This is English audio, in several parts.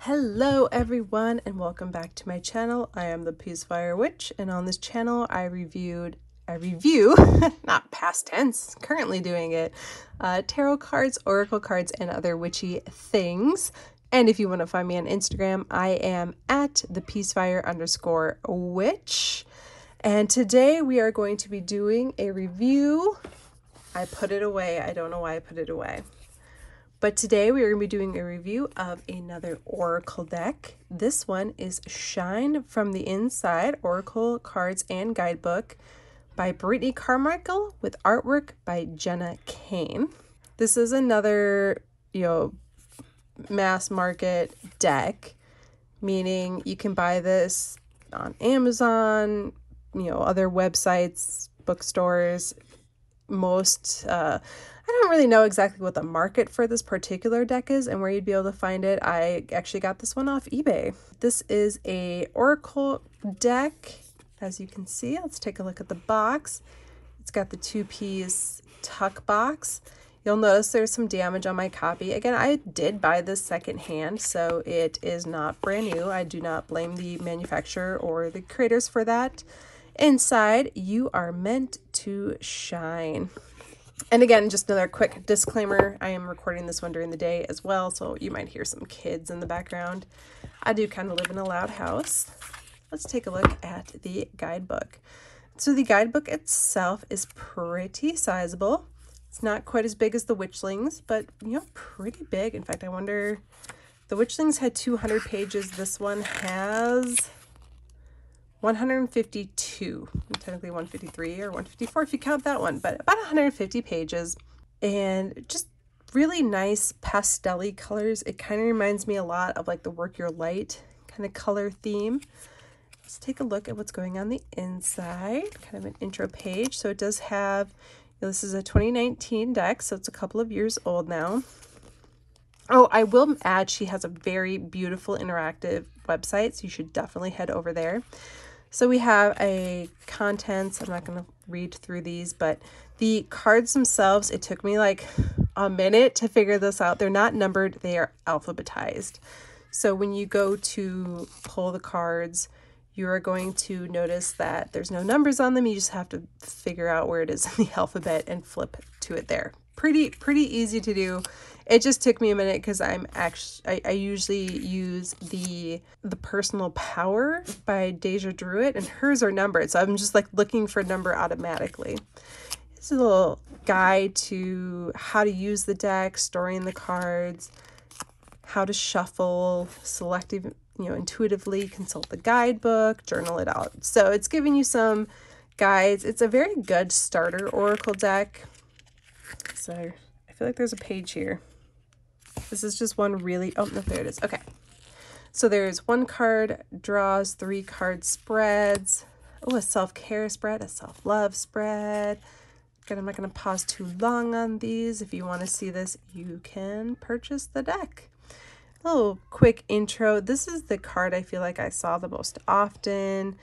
Hello everyone and welcome back to my channel. I am the Peacefire Witch, and on this channel I review, not past tense, currently doing it, tarot cards, oracle cards, and other witchy things. And if you want to find me on Instagram, I am at the Peacefire_witch. And today we are going to be doing a review. I put it away. I don't know why I put it away. But today we are going to be doing a review of another oracle deck. This one is Shine from the Inside, Oracle Cards and Guidebook by Brittney Carmichael with artwork by Jena Kane. This is another, mass market deck, meaning you can buy this on Amazon, other websites, bookstores. I don't really know exactly what the market for this particular deck is and where you'd be able to find it. I actually got this one off eBay. This is a oracle deck. As you can see, let's take a look at the box. It's got the two-piece tuck box. You'll notice there's some damage on my copy. Again, I did buy this secondhand, so it is not brand new. I do not blame the manufacturer or the creators for that. Inside, you are meant to shine. And again, just another quick disclaimer, I am recording this one during the day as well, so you might hear some kids in the background. I do kind of live in a loud house. Let's take a look at the guidebook. So the guidebook itself is pretty sizable. It's not quite as big as the Witchlings, but, pretty big. In fact, I wonder, the Witchlings had 200 pages. This one has 152, technically 153 or 154 if you count that one, but about 150 pages, and just really nice pastel-y colors. It kind of reminds me a lot of like the Work Your Light kind of color theme. Let's take a look at what's going on the inside, kind of an intro page. So it does have, this is a 2019 deck, so it's a couple of years old now. Oh, I will add, she has a very beautiful interactive website, so you should definitely head over there. So we have a contents. I'm not going to read through these, but the cards themselves, it took me like a minute to figure this out. They're not numbered, they are alphabetized. So when you go to pull the cards, you are going to notice that there's no numbers on them. You just have to figure out where it is in the alphabet and flip to it there. Pretty easy to do. It just took me a minute because I usually use the Personal Power by Deja Druid, and hers are numbered, so I'm just like looking for a number automatically. It's a little guide to how to use the deck, storing the cards, how to shuffle, selective, intuitively consult the guidebook, journal it out. So it's giving you some guides. It's a very good starter oracle deck. So I feel like there's a page here. This is just one really, oh no, there it is. Okay. So there's one card draws, 3 card spreads. Oh, a self-care spread, a self-love spread. Again, I'm not going to pause too long on these. If you want to see this, you can purchase the deck. A little quick intro. This is the card I feel like I saw the most often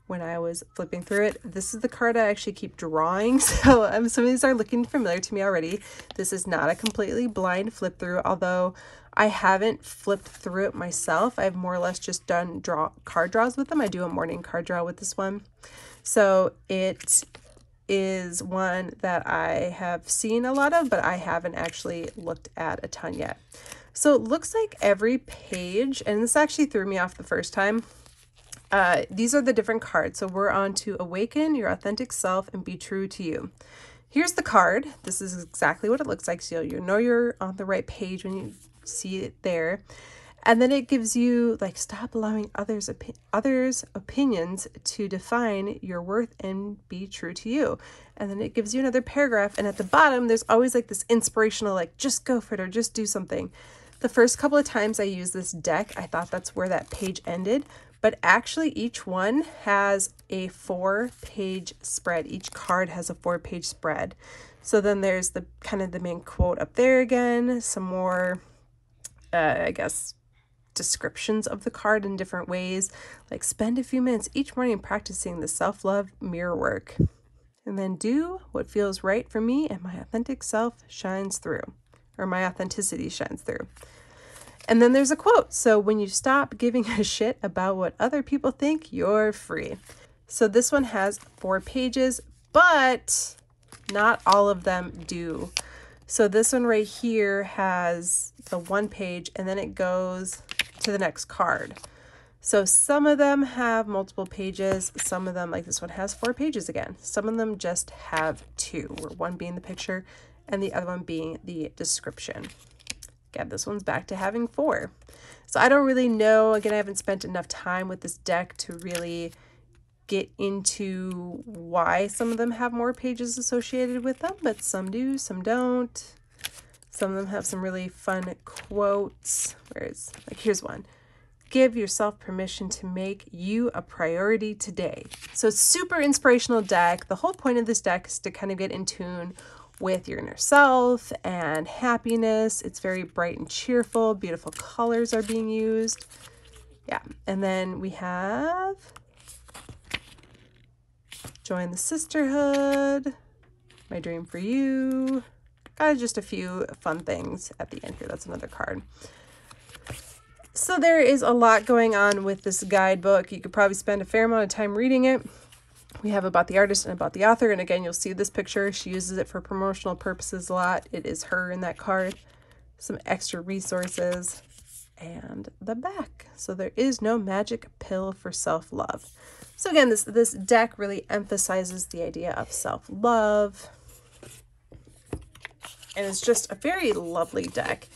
when I was flipping through it. This is the card I actually keep drawing, so some of these are looking familiar to me already. This is not a completely blind flip through, although I haven't flipped through it myself. I've more or less just done card draws with them. I do a morning card draw with this one. So it is one that I have seen a lot of, but I haven't actually looked at a ton yet. So it looks like every page, and this actually threw me off the first time, these are the different cards. So we're on to Awaken Your Authentic Self and Be True to You. Here's the card. This is exactly what it looks like. So you know you're on the right page when you see it there. And then it gives you like, stop allowing others' opinions to define your worth and be true to you. And then it gives you another paragraph. And at the bottom, there's always like this inspirational, like, just go for it or just do something. The first couple of times I used this deck, I thought that's where that page ended. But actually each one has a 4-page spread. Each card has a 4-page spread. So then there's the kind of the main quote up there again, some more, I guess, descriptions of the card in different ways, like spend a few minutes each morning practicing the self-love mirror work. And then do what feels right for me and my authentic self shines through, or my authenticity shines through. And then there's a quote. So when you stop giving a shit about what other people think, you're free. So this one has 4 pages, but not all of them do. So this one right here has the 1 page, and then it goes to the next card. So some of them have multiple pages. Some of them, like this one, has 4 pages again. Some of them just have 2, where one being the picture and the other one being the description. Again, this one's back to having 4. So I don't really know. Again, I haven't spent enough time with this deck to really get into why some of them have more pages associated with them, but some do, some don't. Some of them have some really fun quotes. Whereas, like, here's one. Give yourself permission to make you a priority today. So it's super inspirational deck. The whole point of this deck is to kind of get in tune with your inner self and happiness. It's very bright and cheerful. Beautiful colors are being used. Yeah. And then we have Join the Sisterhood, My Dream for You. Just a few fun things at the end here. That's another card. So there is a lot going on with this guidebook. You could probably spend a fair amount of time reading it. We have about the artist and about the author. And again, you'll see this picture. She uses it for promotional purposes a lot. It is her in that card. Some extra resources and the back. So there is no magic pill for self-love. So again, this deck really emphasizes the idea of self-love. And it's just a very lovely deck.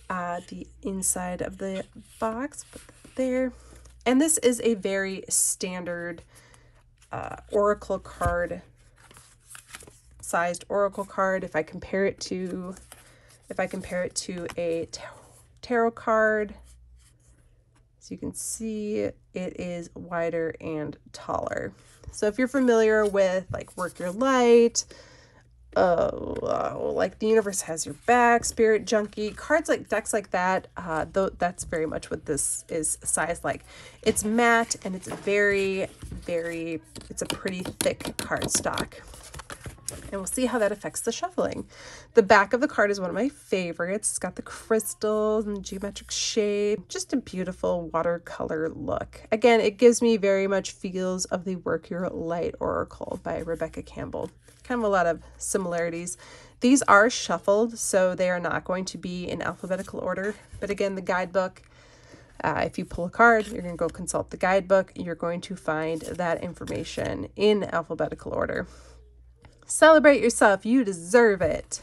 The inside of the box, put that there. And this is a very standard oracle card, sized oracle card. If I compare it to a tarot card, so you can see it is wider and taller. So if you're familiar with like Work Your Light, like The Universe Has Your Back, Spirit Junkie, cards like decks like that, though that's very much what this is sized like. It's matte and it's it's a pretty thick cardstock. And we'll see how that affects the shuffling. The back of the card is one of my favorites. It's got the crystals and geometric shape. Just a beautiful watercolor look. Again, it gives me very much feels of the Work Your Light Oracle by Rebecca Campbell. Kind of a lot of similarities. These are shuffled, so they are not going to be in alphabetical order. But again, the guidebook, if you pull a card, you're going to go consult the guidebook. You're going to find that information in alphabetical order. Celebrate yourself. You deserve it.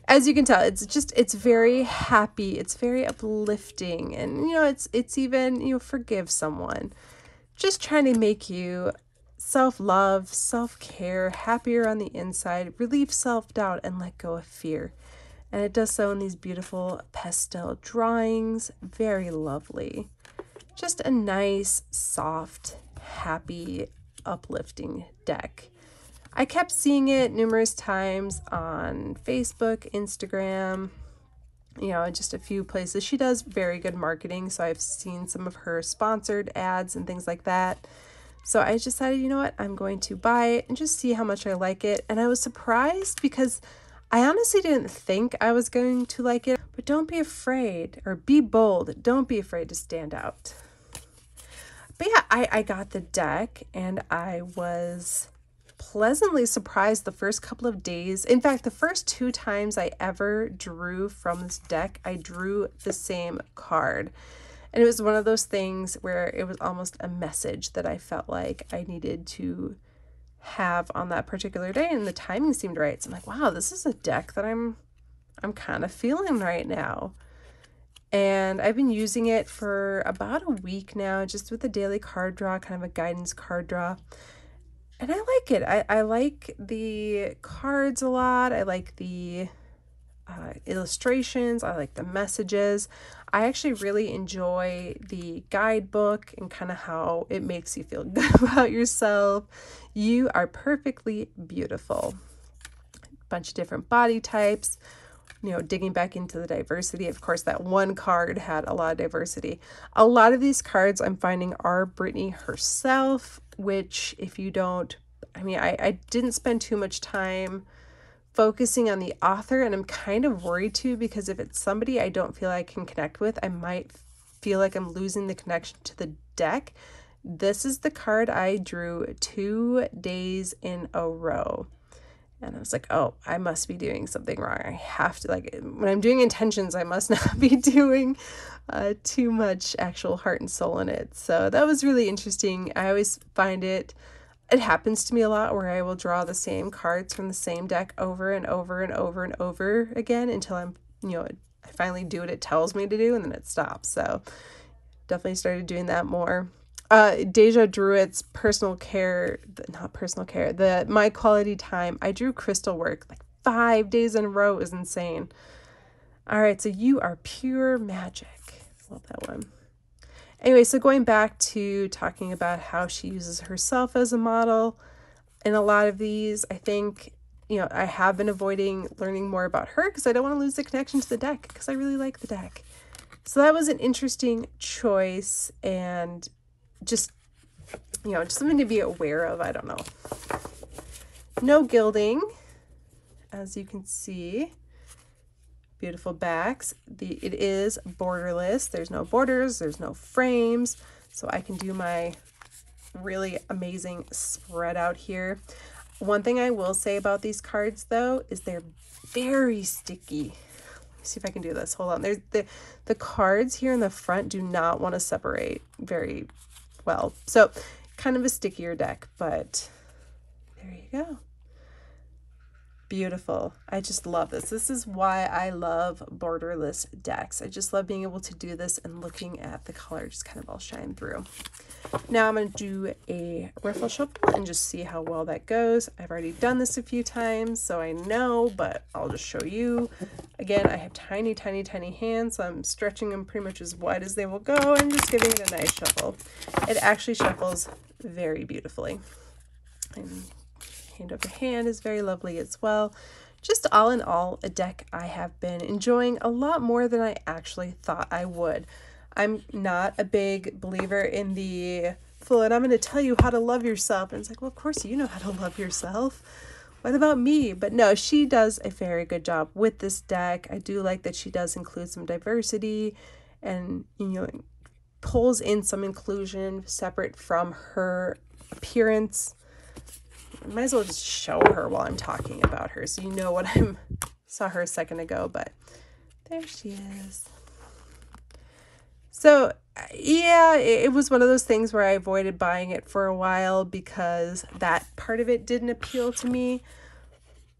As you can tell, it's very happy. It's very uplifting. And, it's even, forgive someone. Just trying to make you self-love, self-care, happier on the inside, relieve self-doubt, and let go of fear. And it does so in these beautiful pastel drawings. Very lovely. Just a nice, soft, happy, uplifting deck. I kept seeing it numerous times on Facebook, Instagram, just a few places. She does very good marketing, so I've seen some of her sponsored ads and things like that. So I decided, you know what, I'm going to buy it and just see how much I like it. And I was surprised because I honestly didn't think I was going to like it. But don't be afraid, or be bold. Don't be afraid to stand out. But yeah, I got the deck and I was pleasantly surprised the first couple of days. In fact, the first 2 times I ever drew from this deck, I drew the same card. And it was one of those things where it was almost a message that I felt like I needed to have on that particular day, and the timing seemed right. So I'm like, wow, this is a deck that I'm kind of feeling right now. And I've been using it for about a week now, just with a daily card draw, kind of a guidance card draw. And I like it. I like the cards a lot. I like the illustrations. I like the messages. I actually really enjoy the guidebook and kind of how it makes you feel good about yourself. You are perfectly beautiful. Bunch of different body types, digging back into the diversity. Of course, that one card had a lot of diversity. A lot of these cards I'm finding are Brittney herself, which if you don't, I didn't spend too much time focusing on the author, and I'm kind of worried too, because if it's somebody I don't feel I can connect with, I might feel like I'm losing the connection to the deck. This is the card I drew 2 days in a row. And I was like, oh, I must be doing something wrong. I have to, like, when I'm doing intentions, I must not be doing too much actual heart and soul in it. So that was really interesting. I always find it happens to me a lot where I will draw the same cards from the same deck over and over and over and over again until I'm, I finally do what it tells me to do, and then it stops. So definitely started doing that more. Deja Druitt's the My Quality Time. I drew crystal work like 5 days in a row. Is insane. All right, so You Are Pure Magic. Love that one. Anyway, so going back to talking about how she uses herself as a model in a lot of these, I think, I have been avoiding learning more about her because I don't want to lose the connection to the deck, because I really like the deck. So that was an interesting choice, and just something to be aware of. I don't know. No gilding, as you can see. Beautiful backs. It is borderless. There's no borders. There's no frames. So I can do my really amazing spread out here. One thing I will say about these cards, though, is they're very sticky. Let me see if I can do this. Hold on. There's the cards here in the front do not want to separate very well. So kind of a stickier deck, but there you go. Beautiful. I just love this. This is why I love borderless decks. I just love being able to do this and looking at the color just kind of all shine through. Now I'm going to do a riffle shuffle and just see how well that goes. I've already done this a few times, so I know, but I'll just show you. Again, I have tiny, tiny, tiny hands, so I'm stretching them pretty much as wide as they will go and just giving it a nice shuffle. It actually shuffles very beautifully. And hand over hand is very lovely as well. Just all in all, a deck I have been enjoying a lot more than I actually thought I would. I'm not a big believer in the full, and I'm going to tell you how to love yourself. And it's like, well, of course you know how to love yourself. What about me? But no, she does a very good job with this deck. I do like that she does include some diversity and, pulls in some inclusion separate from her appearance. I might as well just show her while I'm talking about her, so you know what saw her a second ago, but there she is. So yeah, it was one of those things where I avoided buying it for a while because that part of it didn't appeal to me.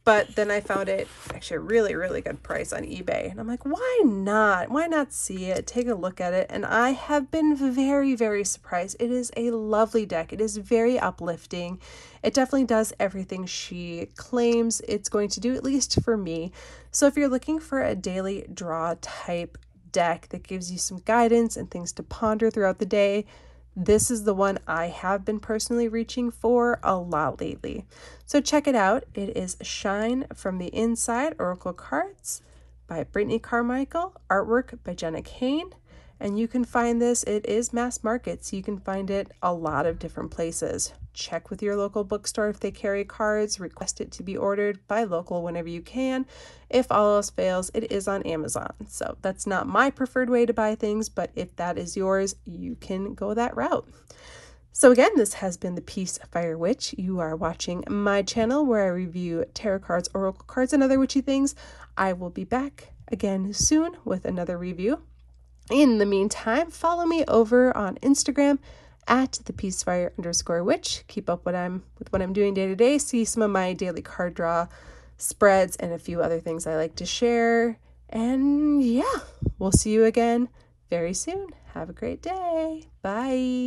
But then I found it actually a really, really good price on eBay. And I'm like, why not? Why not see it? Take a look at it. And I have been very, very surprised. It is a lovely deck. It is very uplifting. It definitely does everything she claims it's going to do, at least for me. So if you're looking for a daily draw type deck that gives you some guidance and things to ponder throughout the day, this is the one I have been personally reaching for a lot lately. So check it out. It is Shine from the Inside Oracle Cards by Brittney Carmichael, artwork by Jena Kane. And you can find this, it is mass market, so you can find it a lot of different places. Check with your local bookstore if they carry cards. Request it to be ordered by local whenever you can. If all else fails, it is on Amazon. So that's not my preferred way to buy things, but if that is yours, you can go that route. So again, this has been the Peace Fire Witch. You are watching my channel where I review tarot cards, oracle cards, and other witchy things. I will be back again soon with another review. In the meantime, follow me over on Instagram at @thepeacefire_witch. Keep up with what I'm doing day to day. See some of my daily card draw spreads and a few other things I like to share. And yeah, we'll see you again very soon. Have a great day. Bye.